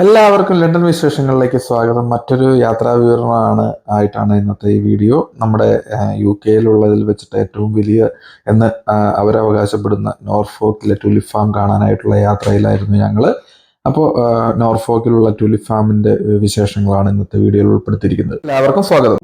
എല്ലാവർക്കും ലണ്ടൻ വിശേഷങ്ങളിലേക്ക് സ്വാഗതം. മറ്റൊരു യാത്രാ വിവരണമാണ് ആയിട്ടാണ് ഇന്നത്തെ ഈ വീഡിയോ. നമ്മുടെ UK-യിലുള്ളതിൽ വെച്ചിട്ട് ഏറ്റവും വലിയ എന്ന് അവരവകാശപ്പെടുന്ന നോർഫോക്കിലെ ടുലിപ്പ് ഫാം കാണാനായിട്ടുള്ള യാത്രയിലായിരുന്നു ഞങ്ങൾ. അപ്പോൾ നോർഫോക്കിലുള്ള ടുലിപ്പ് ഫാമിൻ്റെ വിശേഷങ്ങളാണ് ഇന്നത്തെ വീഡിയോയിൽ ഉൾപ്പെടുത്തിയിരിക്കുന്നത്. എല്ലാവർക്കും സ്വാഗതം.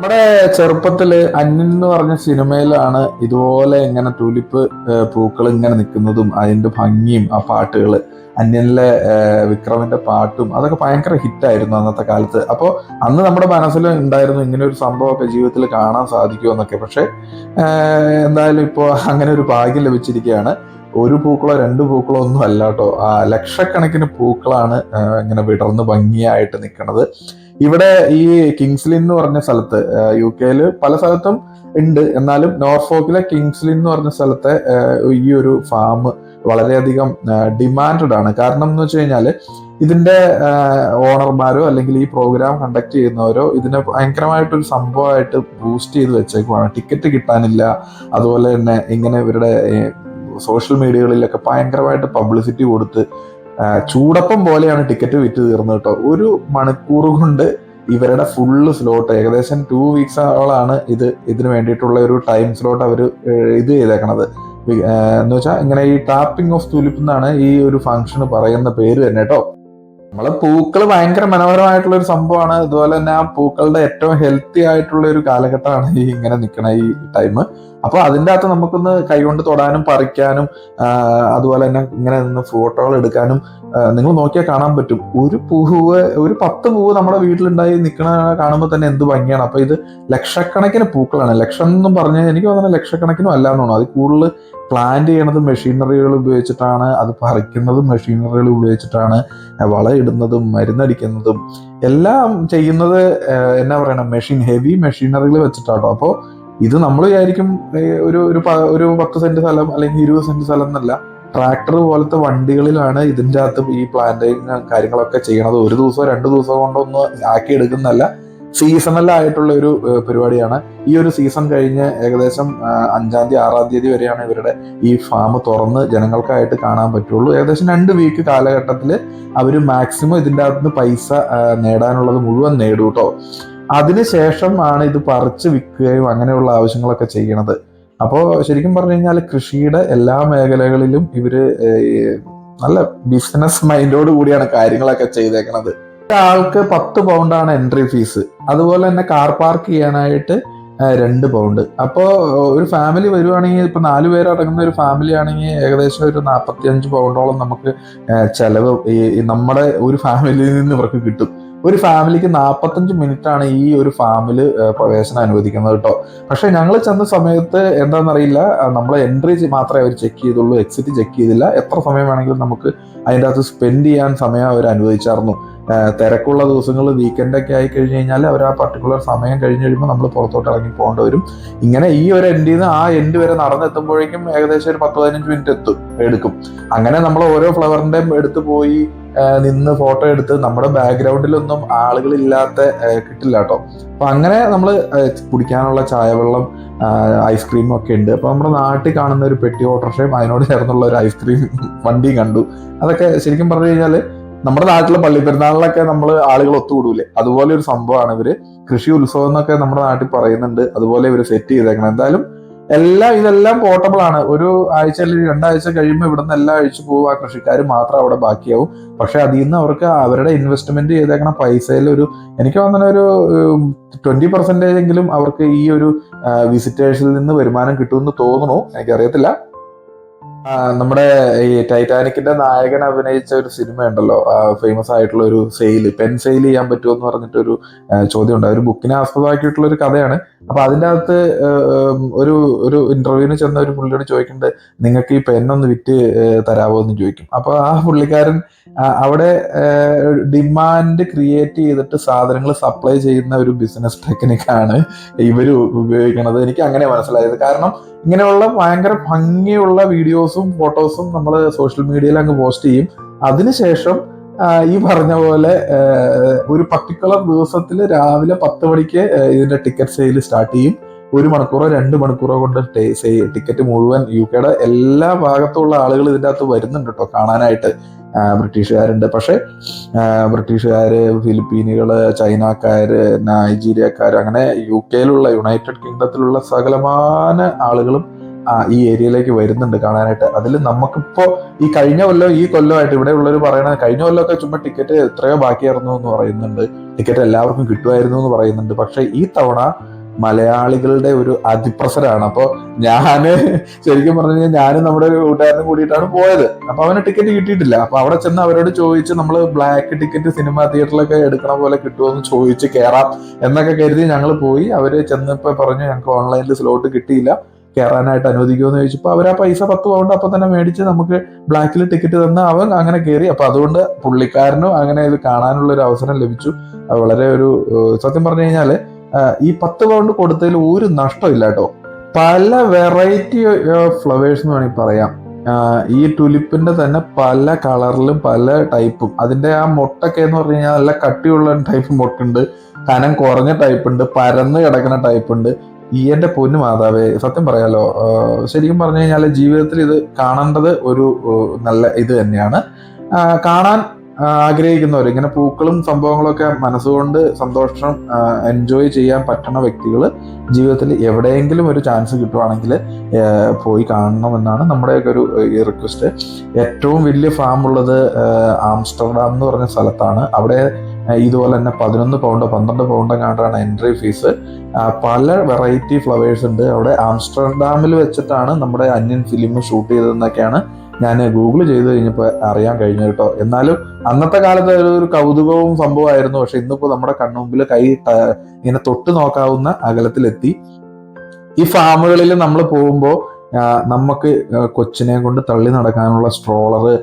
നമ്മുടെ ചെറുപ്പത്തില് അന്യൻ എന്ന് പറഞ്ഞ സിനിമയിലാണ് ഇതുപോലെ ഇങ്ങനെ ടൂലിപ്പ് പൂക്കൾ ഇങ്ങനെ നിൽക്കുന്നതും അതിന്റെ ഭംഗിയും ആ പാട്ടുകള് അന്യനിലെ വിക്രമിന്റെ പാട്ടും അതൊക്കെ ഭയങ്കര ഹിറ്റായിരുന്നു അന്നത്തെ കാലത്ത്. അപ്പോൾ അന്ന് നമ്മുടെ മനസ്സിൽ ഉണ്ടായിരുന്നു ഇങ്ങനെ ഒരു സംഭവമൊക്കെ ജീവിതത്തിൽ കാണാൻ സാധിക്കുമോ എന്നൊക്കെ. പക്ഷെ എന്തായാലും ഇപ്പോൾ അങ്ങനെ ഒരു ഭാഗ്യം ലഭിച്ചിരിക്കുകയാണ്. ഒരു പൂക്കളോ രണ്ട് പൂക്കളോ ഒന്നും അല്ല കേട്ടോ, ലക്ഷക്കണക്കിന് പൂക്കളാണ് ഇങ്ങനെ വിടർന്ന് ഭംഗിയായിട്ട് നിൽക്കുന്നത്. ഇവിടെ ഈ കിങ്സ്ലിൻ എന്ന് പറഞ്ഞ സ്ഥലത്ത്, UK-യിൽ പല സ്ഥലത്തും ഉണ്ട്, എന്നാലും നോർഫോക്കിലെ കിങ്സ്ലിൻ എന്ന് പറഞ്ഞ സ്ഥലത്തെ ഈ ഒരു ഫാം വളരെയധികം ഡിമാൻഡഡ് ആണ്. കാരണം എന്ന് വെച്ച് കഴിഞ്ഞാൽ ഇതിന്റെ ഓണർമാരോ അല്ലെങ്കിൽ ഈ പ്രോഗ്രാം കണ്ടക്ട് ചെയ്യുന്നവരോ ഇതിനെ ഭയങ്കരമായിട്ടൊരു സംഭവമായിട്ട് ബൂസ്റ്റ് ചെയ്ത് വെച്ചേക്കുവാണ്. ടിക്കറ്റ് കിട്ടാനില്ല. അതുപോലെ തന്നെ ഇങ്ങനെ ഇവരുടെ സോഷ്യൽ മീഡിയകളിലൊക്കെ ഭയങ്കരമായിട്ട് പബ്ലിസിറ്റി കൊടുത്ത് ചൂടപ്പം പോലെയാണ് ടിക്കറ്റ് വിറ്റ് തീർന്നത് കേട്ടോ. ഒരു മണിക്കൂർ കൊണ്ട് ഇവരുടെ ഫുള്ള് സ്ലോട്ട്, ഏകദേശം 2 വീക്സോളാണ് ഇതിന് വേണ്ടിയിട്ടുള്ള ഒരു ടൈം സ്ലോട്ട് അവർ ഇത് ചെയ്തേക്കണത്. എന്ന് വെച്ചാൽ ഇങ്ങനെ ഈ ടാപ്പിംഗ് ഓഫ് തുലിപ്പ് എന്നാണ് ഈ ഒരു ഫംഗ്ഷന് പറയുന്ന പേര് തന്നെ കേട്ടോ. നമ്മളെ പൂക്കൾ ഭയങ്കര മനോഹരമായിട്ടുള്ള ഒരു സംഭവമാണ്. അതുപോലെ തന്നെ ആ പൂക്കളുടെ ഏറ്റവും ഹെൽത്തി ആയിട്ടുള്ള ഒരു കാലഘട്ടമാണ് ഈ ഇങ്ങനെ നിൽക്കണ ഈ ടൈം. അപ്പൊ അതിൻ്റെ അകത്ത് നമുക്കൊന്ന് കൈകൊണ്ട് തൊടാനും പറിക്കാനും അതുപോലെ തന്നെ ഇങ്ങനെ നിന്ന് ഫോട്ടോകൾ എടുക്കാനും നിങ്ങൾ നോക്കിയാൽ കാണാൻ പറ്റും. ഒരു 10 പൂവ് നമ്മുടെ വീട്ടിലുണ്ടായി നിൽക്കണ കാണുമ്പോൾ തന്നെ എന്ത് ഭംഗിയാണ്. അപ്പൊ ഇത് ലക്ഷക്കണക്കിന് പൂക്കളാണ്. ലക്ഷം എന്നും പറഞ്ഞാൽ എനിക്ക് തോന്നുന്നത് ലക്ഷക്കണക്കിനും അല്ല എന്ന് തോന്നുന്നു. അത് കൂടുതൽ പ്ലാന്റ് ചെയ്യണത് മെഷീനറികൾ ഉപയോഗിച്ചിട്ടാണ്, അത് പറിക്കുന്നതും മെഷീനറികൾ ഉപയോഗിച്ചിട്ടാണ്, വളയിടുന്നതും മരുന്നടിക്കുന്നതും എല്ലാം ചെയ്യുന്നത് എന്നാ പറയണ ഹെവി മെഷീനറികൾ വെച്ചിട്ടാട്ടോ. അപ്പോൾ ഇത് നമ്മൾ വിചാരിക്കും ഒരു 10 സെന്റ് സ്ഥലം അല്ലെങ്കിൽ 20 സെന്റ് സ്ഥലം എന്നല്ല, ട്രാക്ടർ പോലത്തെ വണ്ടികളിലാണ് ഇതിൻ്റെ അകത്ത് ഈ പ്ലാന്റിങ് കാര്യങ്ങളൊക്കെ ചെയ്യണത്. ഒരു ദിവസമോ 2 ദിവസമോ കൊണ്ടൊന്നും ആക്കി എടുക്കുന്നതല്ല, സീസണലായിട്ടുള്ള ഒരു പരിപാടിയാണ്. ഈ ഒരു സീസൺ കഴിഞ്ഞ് ഏകദേശം 5-ാം തീയതി 6-ാം തീയതി വരെയാണ് ഇവരുടെ ഈ ഫാം തുറന്ന് ജനങ്ങൾക്കായിട്ട് കാണാൻ പറ്റുള്ളൂ. ഏകദേശം 2 വീക്ക് കാലഘട്ടത്തിൽ അവർ മാക്സിമം ഇതിൻ്റെ അകത്ത് പൈസ നേടാനുള്ളത് മുഴുവൻ നേടും കേട്ടോ. അതിനുശേഷം ആണ് ഇത് പറിച്ച് വിൽക്കുകയും അങ്ങനെയുള്ള ആവശ്യങ്ങളൊക്കെ ചെയ്യണത്. അപ്പോൾ ശരിക്കും പറഞ്ഞു കഴിഞ്ഞാൽ കൃഷിയുടെ എല്ലാ മേഖലകളിലും ഇവര് നല്ല ബിസിനസ് മൈൻഡോട് കൂടിയാണ് കാര്യങ്ങളൊക്കെ ചെയ്തേക്കണത്. ആൾക്ക് 10 പൗണ്ടാണ് എൻട്രി ഫീസ്. അതുപോലെ തന്നെ കാർ പാർക്ക് ചെയ്യാനായിട്ട് 2 പൗണ്ട്. അപ്പോൾ ഒരു ഫാമിലി വരുവാണെങ്കിൽ, ഇപ്പൊ 4 പേരടങ്ങുന്ന ഒരു ഫാമിലി ആണെങ്കിൽ ഏകദേശം ഒരു 45 പൗണ്ടോളം നമുക്ക് ചെലവ് നമ്മുടെ ഒരു ഫാമിലിയിൽ നിന്ന് ഇവർക്ക് കിട്ടും. ഒരു ഫാമിലിക്ക് 45 മിനിറ്റാണ് ഈ ഒരു ഫാമില് പ്രവേശനം അനുവദിക്കുന്നത് കേട്ടോ. പക്ഷെ ഞങ്ങൾ ചെന്ന സമയത്ത് എന്താണെന്നറിയില്ല, നമ്മളെ എൻട്രി മാത്രമേ അവർ ചെക്ക് ചെയ്തുള്ളൂ, എക്സിറ്റ് ചെക്ക് ചെയ്തില്ല. എത്ര സമയം വേണമെങ്കിലും നമുക്ക് അതിൻ്റെ അകത്ത് സ്പെൻഡ് ചെയ്യാൻ സമയം അവർ അനുവദിച്ചായിരുന്നു. തിരക്കുള്ള ദിവസങ്ങൾ വീക്കെൻഡൊക്കെ ആയി കഴിഞ്ഞ് കഴിഞ്ഞാൽ അവർ ആ പർട്ടിക്കുലർ സമയം കഴിഞ്ഞ് കഴിയുമ്പോൾ നമ്മൾ പുറത്തോട്ട് ഇറങ്ങി പോകേണ്ടി വരും. ഇങ്ങനെ ഈ ഒരു എൻഡിൽ നിന്ന് ആ എൻഡ് വരെ നടന്നെത്തുമ്പോഴേക്കും ഏകദേശം ഒരു 10-15 മിനിറ്റ് എടുക്കും. അങ്ങനെ നമ്മൾ ഓരോ ഫ്ലവറിൻ്റെയും എടുത്ത് പോയി നിന്ന് ഫോട്ടോ എടുത്ത് നമ്മുടെ ബാക്ക്ഗ്രൗണ്ടിലൊന്നും ആളുകളില്ലാത്ത കിട്ടില്ല കേട്ടോ. അപ്പൊ അങ്ങനെ നമ്മൾ കുടിക്കാനുള്ള ചായവെള്ളം, ഐസ്ക്രീമും ഒക്കെ ഉണ്ട്. അപ്പൊ നമ്മുടെ നാട്ടിൽ കാണുന്ന ഒരു പെട്ടി ഓട്ടോറിക്ഷയും അതിനോട് ചേർന്നുള്ള ഒരു ഐസ്ക്രീം വണ്ടിയും കണ്ടു. അതൊക്കെ ശരിക്കും പറഞ്ഞു കഴിഞ്ഞാൽ നമ്മുടെ നാട്ടിലെ പള്ളിപ്പെരുന്നാളിലൊക്കെ നമ്മൾ ആളുകൾ ഒത്തുകൂടൂലേ, അതുപോലെ ഒരു സംഭവമാണ് ഇവര്. കൃഷി ഉത്സവം എന്നൊക്കെ നമ്മുടെ നാട്ടിൽ പറയുന്നുണ്ട്. അതുപോലെ ഇവര് സെറ്റ് ചെയ്തേക്കണം. എന്തായാലും ഇതെല്ലാം പോർട്ടബിൾ ആണ്. ഒരു ആഴ്ച അല്ലെങ്കിൽ 2 ആഴ്ച കഴിയുമ്പോൾ ഇവിടെ നിന്ന് എല്ലാം അഴിച്ചു പോകും. ആ കൃഷിക്കാർ മാത്രം അവിടെ ബാക്കിയാവും. പക്ഷെ അതിൽ നിന്ന് അവർക്ക് അവരുടെ ഇൻവെസ്റ്റ്മെന്റ് ചെയ്തേക്കണ പൈസയിൽ എനിക്ക് തോന്നുന്ന ഒരു 20% എങ്കിലും അവർക്ക് ഈ ഒരു വിസിറ്റേഴ്സിൽ നിന്ന് വരുമാനം കിട്ടുമെന്ന് തോന്നുന്നു. എനിക്കറിയത്തില്ല. നമ്മുടെ ഈ ടൈറ്റാനിക്കിന്റെ നായകൻ അഭിനയിച്ച ഒരു സിനിമ ഉണ്ടല്ലോ, ഫേമസ് ആയിട്ടുള്ള ഒരു പെൻ സെയിൽ ചെയ്യാൻ പറ്റുമോ എന്ന് പറഞ്ഞിട്ടൊരു ചോദ്യം ഉണ്ട്. ഒരു ബുക്കിനെ ആസ്പദമാക്കിയിട്ടുള്ള ഒരു കഥയാണ്. അപ്പൊ അതിൻ്റെ അകത്ത് ഒരു ഒരു ഇന്റർവ്യൂവിന് ചെന്ന ഒരു പുള്ളിയോട് ചോദിക്കുന്നുണ്ട്, നിങ്ങൾക്ക് ഈ പെന്നൊന്ന് വിറ്റ് തരാമോ എന്ന് ചോദിക്കും. അപ്പൊ ആ പുള്ളിക്കാരൻ അവിടെ ഡിമാൻഡ് ക്രിയേറ്റ് ചെയ്തിട്ട് സാധനങ്ങൾ സപ്ലൈ ചെയ്യുന്ന ഒരു ബിസിനസ് ടെക്നിക്കാണ് ഇവര് ഉപയോഗിക്കുന്നത്. എനിക്ക് അങ്ങനെ മനസ്സിലായത്. കാരണം ഇങ്ങനെയുള്ള ഭയങ്കര ഭംഗിയുള്ള വീഡിയോസും ഫോട്ടോസും നമ്മൾ സോഷ്യൽ മീഡിയയിൽ അങ്ങ് പോസ്റ്റ് ചെയ്യും. അതിനുശേഷം ഈ പറഞ്ഞ പോലെ ഒരു പർട്ടിക്കുലർ ദിവസത്തിൽ രാവിലെ 10 മണിക്ക് ഇതിന്റെ ടിക്കറ്റ് സെയിൽ സ്റ്റാർട്ട് ചെയ്യും. 1 മണിക്കൂറോ 2 മണിക്കൂറോ കൊണ്ട് ടിക്കറ്റ് മുഴുവൻ UK എല്ലാ ഭാഗത്തുള്ള ആളുകൾ ഇതിൻ്റെ അകത്ത് വരുന്നുണ്ട് കേട്ടോ കാണാനായിട്ട്. ബ്രിട്ടീഷുകാരുണ്ട്, പക്ഷെ ബ്രിട്ടീഷുകാര്, ഫിലിപ്പീനുകള്, ചൈനക്കാര്, നൈജീരിയക്കാര്, അങ്ങനെ യുണൈറ്റഡ് കിങ്ഡത്തിലുള്ള സകലമാന ആളുകളും ഈ ഏരിയയിലേക്ക് വരുന്നുണ്ട് കാണാനായിട്ട്. അതിൽ നമുക്കിപ്പോ ഈ കഴിഞ്ഞ കൊല്ലം ഈ കൊല്ലമായിട്ട് ഇവിടെ ഉള്ളവർ പറയണത്, കഴിഞ്ഞ കൊല്ലമൊക്കെ ചുമ്മാ ടിക്കറ്റ് എത്രയോ ബാക്കിയായിരുന്നു എന്ന് പറയുന്നുണ്ട്, ടിക്കറ്റ് എല്ലാവർക്കും കിട്ടുമായിരുന്നു എന്ന് പറയുന്നുണ്ട്. പക്ഷെ ഈ തവണ മലയാളികളുടെ ഒരു അതിപ്രസരമാണ്. അപ്പോൾ ഞാന് ശരിക്കും പറഞ്ഞു കഴിഞ്ഞാൽ ഞാനും നമ്മുടെ ഒരു കൂട്ടുകാരനും കൂടിയിട്ടാണ് പോയത്. അപ്പൊ അവന് ടിക്കറ്റ് കിട്ടിയിട്ടില്ല. അപ്പൊ അവിടെ ചെന്ന് അവരോട് ചോദിച്ച് നമ്മൾ ബ്ലാക്ക് ടിക്കറ്റ് സിനിമാ തിയേറ്ററിലൊക്കെ എടുക്കണ പോലെ കിട്ടുമെന്ന് ചോദിച്ച് കയറാം എന്നൊക്കെ കരുതി ഞങ്ങൾ പോയി. അവര് ചെന്നപ്പോ പറഞ്ഞു ഞങ്ങൾക്ക് ഓൺലൈനിൽ സ്ലോട്ട് കിട്ടിയില്ല, കയറാനായിട്ട് അനുവദിക്കുമെന്ന് ചോദിച്ചപ്പോൾ അവർ ആ പൈസ 10 പൗണ്ട് അപ്പൊ തന്നെ മേടിച്ച് നമുക്ക് ബ്ലാക്കിൽ ടിക്കറ്റ് തന്ന് അവൻ അങ്ങനെ കയറി. അപ്പൊ അതുകൊണ്ട് പുള്ളിക്കാരനും അങ്ങനെ ഇത് കാണാനുള്ള ഒരു അവസരം ലഭിച്ചു. അത് വളരെ ഒരു സത്യം പറഞ്ഞു കഴിഞ്ഞാല് ഈ 10 പൗണ്ട് കൊടുത്തതിൽ ഒരു നഷ്ടമില്ല കേട്ടോ. പല വെറൈറ്റി ഓഫ് ഫ്ലവേഴ്സ് എന്ന് വേണമെങ്കിൽ പറയാം. ഈ ടുലിപ്പിന്റെ തന്നെ പല കളറിലും പല ടൈപ്പും. അതിന്റെ ആ മൊട്ടൊക്കെ എന്ന് പറഞ്ഞു കഴിഞ്ഞാൽ നല്ല കട്ടിയുള്ള ടൈപ്പ് മൊട്ടുണ്ട്, കനം കുറഞ്ഞ ടൈപ്പ് ഉണ്ട്, പരന്ന് കിടക്കുന്ന ടൈപ്പ് ഉണ്ട്. ഈ എന്റെ പൊന്നു മാതാവേ, സത്യം പറയാലോ, ശരിക്കും പറഞ്ഞു കഴിഞ്ഞാൽ ജീവിതത്തിൽ ഇത് കാണേണ്ടത് ഒരു നല്ല ഇത് തന്നെയാണ്. കാണാൻ ആഗ്രഹിക്കുന്നവർ, ഇങ്ങനെ പൂക്കളും സംഭവങ്ങളൊക്കെ മനസ്സുകൊണ്ട് സന്തോഷം എൻജോയ് ചെയ്യാൻ പറ്റുന്ന വ്യക്തികൾ ജീവിതത്തിൽ എവിടെയെങ്കിലും ഒരു ചാൻസ് കിട്ടുവാണെങ്കിൽ പോയി കാണണമെന്നാണ് നമ്മുടെയൊക്കെ ഒരു റിക്വസ്റ്റ്. ഏറ്റവും വലിയ ഫാം ഉള്ളത് ആംസ്റ്റർഡാം എന്ന് പറഞ്ഞ സ്ഥലത്താണ്. അവിടെ ഇതുപോലെ തന്നെ 11 പൗണ്ട് 12 പൗണ്ട് എങ്ങാണ്ടാണ് എൻട്രി ഫീസ്. പല വെറൈറ്റി ഫ്ലവേഴ്സ് ഉണ്ട് അവിടെ. ആംസ്റ്റർഡാമിൽ വെച്ചിട്ടാണ് നമ്മുടെ അന്യൻ ഫിലിം ഷൂട്ട് ചെയ്തതെന്നൊക്കെയാണ് ഞാൻ ഗൂഗിൾ ചെയ്ത് കഴിഞ്ഞപ്പോൾ അറിയാൻ കഴിഞ്ഞു കേട്ടോ. എന്നാലും അന്നത്തെ കാലത്ത് ഒരു കൗതുകവും സംഭവമായിരുന്നു. പക്ഷെ ഇന്നിപ്പോ നമ്മുടെ കൺമുമ്പിൽ ഇങ്ങനെ തൊട്ട് നോക്കാവുന്ന അകലത്തിലെത്തി. ഈ ഫാമുകളിൽ നമ്മൾ പോകുമ്പോൾ നമുക്ക് കൊച്ചിനെ കൊണ്ട് തള്ളി നടക്കാനുള്ള സ്ട്രോളറ്,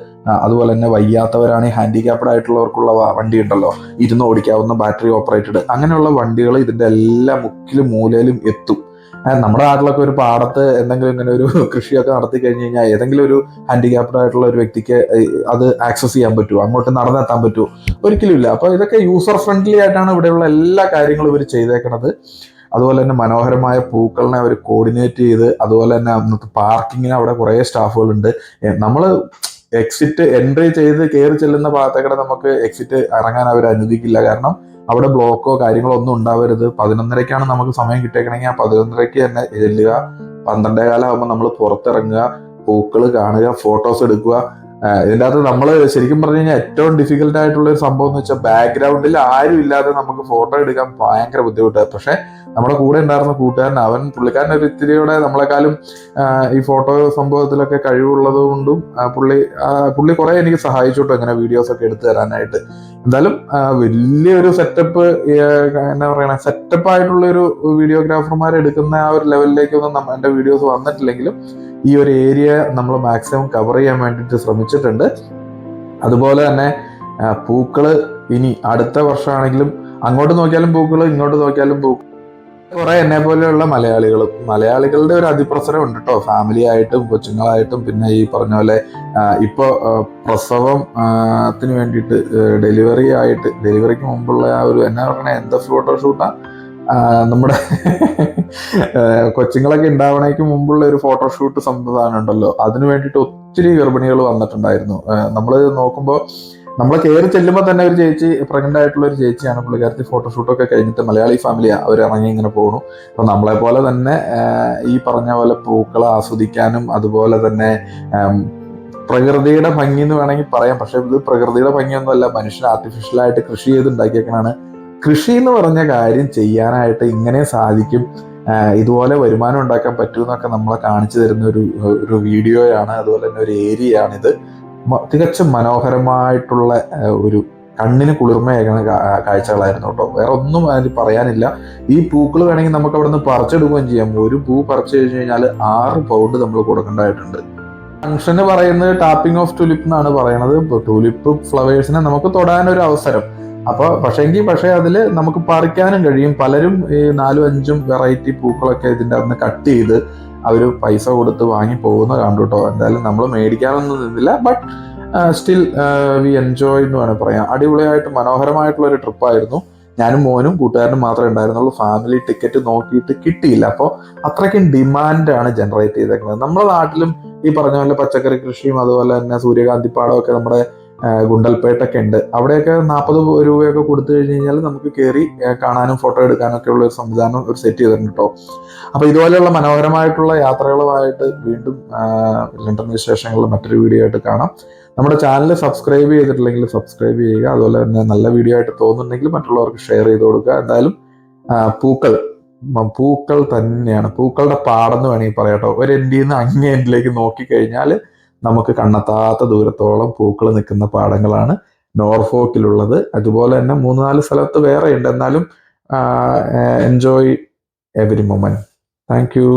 അതുപോലെ തന്നെ വയ്യാത്തവരാണെങ്കിൽ ഹാൻഡിക്യാപ്ഡ് ആയിട്ടുള്ളവർക്കുള്ള വണ്ടി ഉണ്ടല്ലോ, ഇരുന്ന് ഓടിക്കാവുന്ന ബാറ്ററി ഓപ്പറേറ്റഡ്, അങ്ങനെയുള്ള വണ്ടികൾ ഇതിന്റെ എല്ലാ മുക്കിലും മൂലയിലും എത്തും. നമ്മുടെ നാട്ടിലൊക്കെ ഒരു പാടത്ത് എന്തെങ്കിലും ഇങ്ങനെ ഒരു കൃഷിയൊക്കെ നടത്തി കഴിഞ്ഞ് കഴിഞ്ഞാൽ ഏതെങ്കിലും ഒരു ഹാൻഡിക്യാപ്ഡ് ആയിട്ടുള്ള ഒരു വ്യക്തിക്ക് അത് ആക്സസ് ചെയ്യാൻ പറ്റുമോ, അങ്ങോട്ട് നടന്നെത്താൻ പറ്റുമോ? ഒരിക്കലും ഇല്ല. അപ്പൊ ഇതൊക്കെ യൂസർ ഫ്രണ്ട്ലി ആയിട്ടാണ് ഇവിടെയുള്ള എല്ലാ കാര്യങ്ങളും ഇവർ ചെയ്തേക്കണത്. അതുപോലെ തന്നെ മനോഹരമായ പൂക്കളിനെ അവർ കോർഡിനേറ്റ് ചെയ്ത്, അതുപോലെ തന്നെ അന്നത്തെ പാർക്കിങ്ങിന് അവിടെ കുറേ സ്റ്റാഫുകളുണ്ട്. നമ്മൾ എക്സിറ്റ് എൻട്രി ചെയ്ത് കയറി ചെല്ലുന്ന ഭാഗത്തേക്കൂടെ നമുക്ക് എക്സിറ്റ് ഇറങ്ങാൻ അവർ അനുവദിക്കില്ല. കാരണം അവിടെ ബ്ലോക്കോ കാര്യങ്ങളോ ഒന്നും ഉണ്ടാവരുത്. 11:30 നമുക്ക് സമയം കിട്ടിയേക്കണമെങ്കിൽ ആ 11:30 തന്നെ ചെല്ലുക. 12:15 ആകുമ്പോൾ നമ്മൾ പുറത്തിറങ്ങുക, പൂക്കൾ കാണുക, ഫോട്ടോസ് എടുക്കുക. ഇതിൻ്റെ അകത്ത് നമ്മൾ ശരിക്കും പറഞ്ഞു കഴിഞ്ഞാൽ ഏറ്റവും ഡിഫിക്കൽട്ട് ആയിട്ടുള്ള ഒരു സംഭവം എന്ന് വെച്ചാൽ ബാക്ക്ഗ്രൗണ്ടിൽ ആരും ഇല്ലാതെ നമുക്ക് ഫോട്ടോ എടുക്കാൻ ഭയങ്കര ബുദ്ധിമുട്ടാണ്. പക്ഷെ നമ്മുടെ കൂടെ ഉണ്ടായിരുന്ന കൂട്ടുകാരൻ, പുള്ളിക്കാരൻ ഒരു ഇത്തിരിയോടെ നമ്മളെക്കാളും ഈ ഫോട്ടോ സംഭവത്തിലൊക്കെ കഴിവുള്ളത് കൊണ്ടും പുള്ളി കുറെ എനിക്ക് സഹായിച്ചോട്ടോ ഇങ്ങനെ വീഡിയോസ് ഒക്കെ എടുത്തു തരാനായിട്ട്. എന്തായാലും വലിയൊരു സെറ്റപ്പ്, എന്താ പറയണ, സെറ്റപ്പ് ആയിട്ടുള്ള ഒരു വീഡിയോഗ്രാഫർമാർ എടുക്കുന്ന ആ ഒരു ലെവലിലേക്കൊന്നും എന്റെ വീഡിയോസ് വന്നിട്ടില്ലെങ്കിലും ഈ ഒരു ഏരിയ നമ്മൾ മാക്സിമം കവർ ചെയ്യാൻ വേണ്ടിയിട്ട് ശ്രമിച്ചിട്ടുണ്ട്. അതുപോലെ തന്നെ പൂക്കള് ഇനി അടുത്ത വർഷമാണെങ്കിലും അങ്ങോട്ട് നോക്കിയാലും പൂക്കള്, ഇങ്ങോട്ട് നോക്കിയാലും പൂക്കൾ. കുറെ എന്നെ പോലെയുള്ള മലയാളികളുടെ ഒരു അതിപ്രസരം ഉണ്ട് കേട്ടോ, ഫാമിലി ആയിട്ടും കൊച്ചുങ്ങളായിട്ടും. പിന്നെ ഈ പറഞ്ഞ പോലെ ഇപ്പൊ പ്രസവത്തിന് വേണ്ടിയിട്ട് ഡെലിവറിക്ക് മുമ്പുള്ള ആ ഒരു എന്നാ പറഞ്ഞ എന്താ ഫോട്ടോഷൂട്ടാ, നമ്മുടെ കൊച്ചുങ്ങളൊക്കെ ഉണ്ടാവണേക്ക് മുമ്പുള്ള ഒരു ഫോട്ടോഷൂട്ട് സംവിധാനം ഉണ്ടല്ലോ, അതിനു വേണ്ടിയിട്ട് ഒത്തിരി ഗർഭിണികൾ വന്നിട്ടുണ്ടായിരുന്നു. നമ്മൾ നോക്കുമ്പോൾ നമ്മൾ കയറി ചെല്ലുമ്പോൾ തന്നെ ഒരു ചേച്ചി, പ്രഗ്നന്റ് ആയിട്ടുള്ള ഒരു ചേച്ചിയാണ്, പുള്ളിക്കാരത്തി ഫോട്ടോഷൂട്ടൊക്കെ കഴിഞ്ഞിട്ട് മലയാളി ഫാമിലിയാണ്, അവർ ഇറങ്ങി ഇങ്ങനെ പോകണു. അപ്പൊ നമ്മളെ പോലെ തന്നെ ഈ പറഞ്ഞ പോലെ പൂക്കളെ ആസ്വദിക്കാനും അതുപോലെ തന്നെ പ്രകൃതിയുടെ ഭംഗി എന്ന് വേണമെങ്കിൽ പറയാം. പക്ഷെ ഇത് പ്രകൃതിയുടെ ഭംഗിയൊന്നുമല്ല, മനുഷ്യൻ ആർട്ടിഫിഷ്യലായിട്ട് കൃഷി ചെയ്ത് ഉണ്ടാക്കിയേക്കണാണ്. കൃഷി എന്ന് പറഞ്ഞ കാര്യം ചെയ്യാനായിട്ട് ഇങ്ങനെ സാധിക്കും, ഇതുപോലെ വരുമാനം ഉണ്ടാക്കാൻ പറ്റുമെന്നൊക്കെ നമ്മളെ കാണിച്ചു തരുന്ന ഒരു വീഡിയോയാണ്. അതുപോലെ തന്നെ ഒരു ഏരിയയാണിത്. തികച്ചും മനോഹരമായിട്ടുള്ള ഒരു കണ്ണിന് കുളിർമയേക്കുന്ന കാഴ്ചകളായിരുന്നു കേട്ടോ. വേറെ ഒന്നും അതിൽ പറയാനില്ല. ഈ പൂക്കൾ വേണമെങ്കിൽ നമുക്ക് അവിടെ നിന്ന് പറിച്ചെടുക്കുകയും ചെയ്യാം. ഒരു പൂ പറിച്ചു കഴിഞ്ഞു കഴിഞ്ഞാൽ 6 പൗണ്ട് നമ്മൾ കൊടുക്കേണ്ടതായിട്ടുണ്ട്. ഫംഗ്ഷന് പറയുന്നത് ടാപ്പിംഗ് ഓഫ് ടുലിപ്പ് എന്നാണ് പറയുന്നത്. ടുലിപ്പ് ഫ്ലവേഴ്സിനെ നമുക്ക് തൊടാനൊരു അവസരം. പക്ഷേ അതിൽ നമുക്ക് പറിക്കാനും കഴിയും. പലരും ഈ 4-5 വെറൈറ്റി പൂക്കളൊക്കെ ഇതിൻ്റെ അകത്ത് കട്ട് ചെയ്ത് അവർ പൈസ കൊടുത്ത് വാങ്ങി പോകുന്ന കണ്ടു കേട്ടോ. എന്തായാലും നമ്മൾ മേടിക്കാനൊന്നും നിന്നില്ല. ബട്ട് സ്റ്റിൽ വി എൻജോയ് എന്ന് വേണമെങ്കിൽ പറയാം. അടിപൊളിയായിട്ട് മനോഹരമായിട്ടുള്ള ഒരു ട്രിപ്പായിരുന്നു. ഞാനും മോനും കൂട്ടുകാരനും മാത്രമേ ഉണ്ടായിരുന്നുള്ളൂ. ഫാമിലി ടിക്കറ്റ് നോക്കിയിട്ട് കിട്ടിയില്ല. അപ്പോൾ അത്രയ്ക്കും ഡിമാൻഡാണ് ജനറേറ്റ് ചെയ്തേക്കുന്നത്. നമ്മുടെ നാട്ടിലും ഈ പറഞ്ഞ പോലെ പച്ചക്കറി കൃഷിയും അതുപോലെ തന്നെ സൂര്യകാന്തി പാടമൊക്കെ നമ്മുടെ ഗുണ്ടൽപേട്ടൊക്കെ ഉണ്ട്. അവിടെയൊക്കെ 40 രൂപയൊക്കെ കൊടുത്തു കഴിഞ്ഞ് കഴിഞ്ഞാൽ നമുക്ക് കയറി കാണാനും ഫോട്ടോ എടുക്കാനൊക്കെ ഉള്ള ഒരു സംവിധാനം ഒരു സെറ്റ് ചെയ്തിട്ടുണ്ട് കേട്ടോ. അപ്പൊ ഇതുപോലെയുള്ള മനോഹരമായിട്ടുള്ള യാത്രകളുമായിട്ട് വീണ്ടും ലണ്ടൻ വിശേഷങ്ങളിൽ മറ്റൊരു വീഡിയോ ആയിട്ട് കാണാം. നമ്മുടെ ചാനൽ സബ്സ്ക്രൈബ് ചെയ്തിട്ടില്ലെങ്കിൽ സബ്സ്ക്രൈബ് ചെയ്യുക. അതുപോലെ തന്നെ നല്ല വീഡിയോ ആയിട്ട് തോന്നുന്നുണ്ടെങ്കിൽ മറ്റുള്ളവർക്ക് ഷെയർ ചെയ്ത് കൊടുക്കുക. എന്തായാലും പൂക്കൾ തന്നെയാണ്, പൂക്കളുടെ പാടെന്ന് വേണമെങ്കിൽ പറയാം കേട്ടോ. ഒരു എൻഡിൽ നിന്ന് അങ്ങേ എൻഡിലേക്ക് നോക്കിക്കഴിഞ്ഞാൽ നമുക്ക് കണ്ണെത്താത്ത ദൂരത്തോളം പൂക്കൾ നിൽക്കുന്ന പാടങ്ങളാണ് നോർഫോക്കിലുള്ളത്. അതുപോലെ തന്നെ 3-4 സ്ഥലത്ത് വേറെ ഉണ്ട്. എന്നാലും enjoy every moment. Thank you.